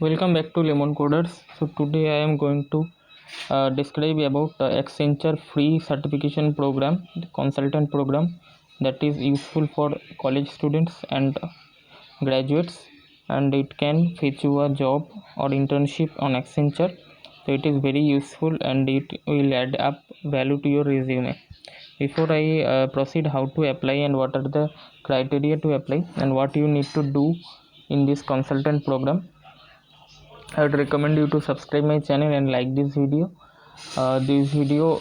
Welcome back to Lemon Coders. So today I am going to describe about Accenture free certification program, the consultant program that is useful for college students and graduates, and it can fetch you a job or internship on Accenture. So it is very useful and it will add up value to your resume. Before I proceed how to apply and what are the criteria to apply and what you need to do in this consultant program, I would recommend you to subscribe my channel and like this video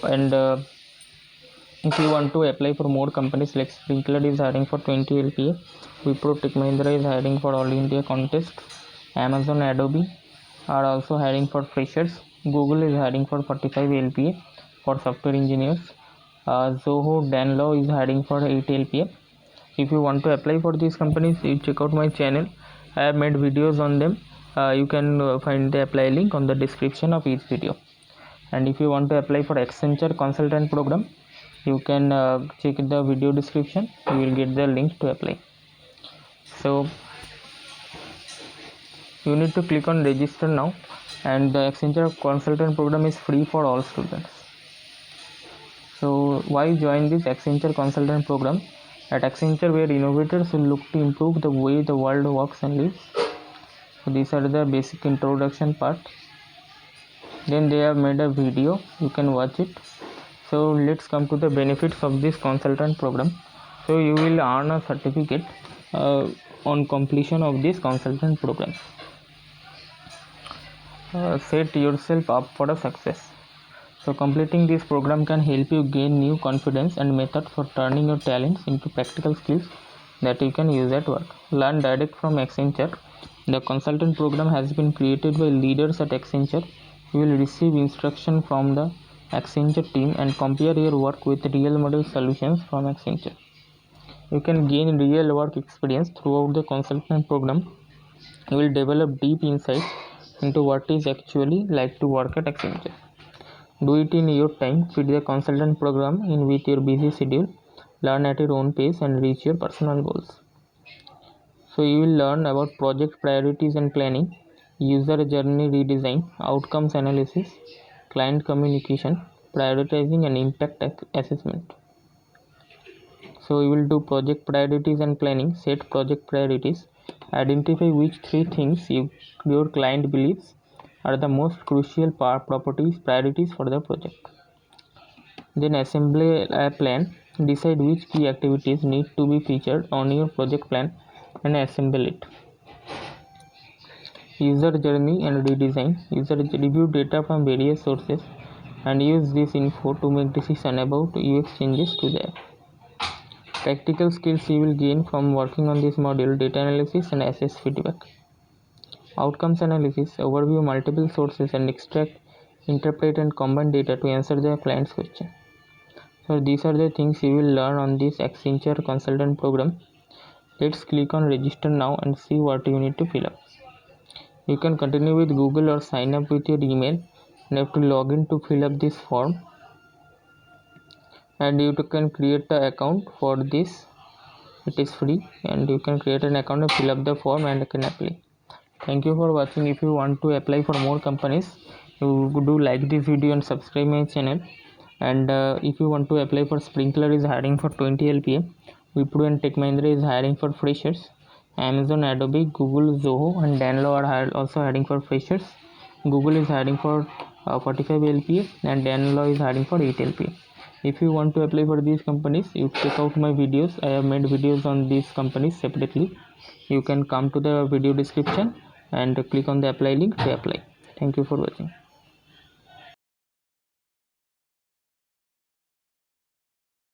and if you want to apply for more companies like Sprinkler is hiring for 20 LPA, Wipro Tech Mahindra is hiring for All India contest, Amazon Adobe are also hiring for freshers, Google is hiring for 45 LPA for software engineers, Zoho Danlaw is hiring for 8 LPA. If you want to apply for these companies, you check out my channel. I have made videos on them. You can find the apply link on the description of each video. And if you want to apply for Accenture consultant program, you can check the video description. You will get the link to apply. So you need to click on register now, and the Accenture consultant program is free for all students. So why join this Accenture consultant program? At Accenture, where innovators will look to improve the way the world works and lives. So these are the basic introduction part. Then they have made a video, you can watch it. So let's come to the benefits of this consultant program. So you will earn a certificate on completion of this consultant program. Set yourself up for a success. So completing this program can help you gain new confidence and methods for turning your talents into practical skills that you can use at work. Learn direct from Accenture. The consultant program has been created by leaders at Accenture. You will receive instruction from the Accenture team and compare your work with real model solutions from Accenture. You can gain real work experience throughout the consultant program. You will develop deep insights into what is actually like to work at Accenture. Do it in your time. Fit the consultant program in with your busy schedule. Learn at your own pace and reach your personal goals. So you will learn about project priorities and planning, user journey redesign, outcomes analysis, client communication, prioritizing and impact assessment. So you will do project priorities and planning. Set project priorities. Identify which 3 things your client believes are the most crucial priorities for the project. Then assemble a plan. Decide which key activities need to be featured on your project plan and assemble it. User journey and redesign. Review data from various sources and use this info to make decisions about UX changes to the app. Practical skills you will gain from working on this module: data analysis and assess feedback. Outcomes analysis. Overview multiple sources and extract, interpret and combine data to answer the client's question. So these are the things you will learn on this Accenture consultant program. Let's click on register now and see what you need to fill up. You can continue with Google or sign up with your email. You have to log in to fill up this form, and you can create an account for this. It is free and you can create an account and fill up the form and can apply. Thank you for watching. If you want to apply for more companies, you do like this video and subscribe my channel. And if you want to apply for Sprinkler is hiring for 20 LPA, Wipro and Tech Mahindra is hiring for freshers, Amazon, Adobe, Google, Zoho and Danlaw are also hiring for freshers. Google is hiring for 45 LPA and Danlaw is hiring for 8 LPA. If you want to apply for these companies, you check out my videos. I have made videos on these companies separately. You can come to the video description and click on the apply link to apply. Thank you for watching.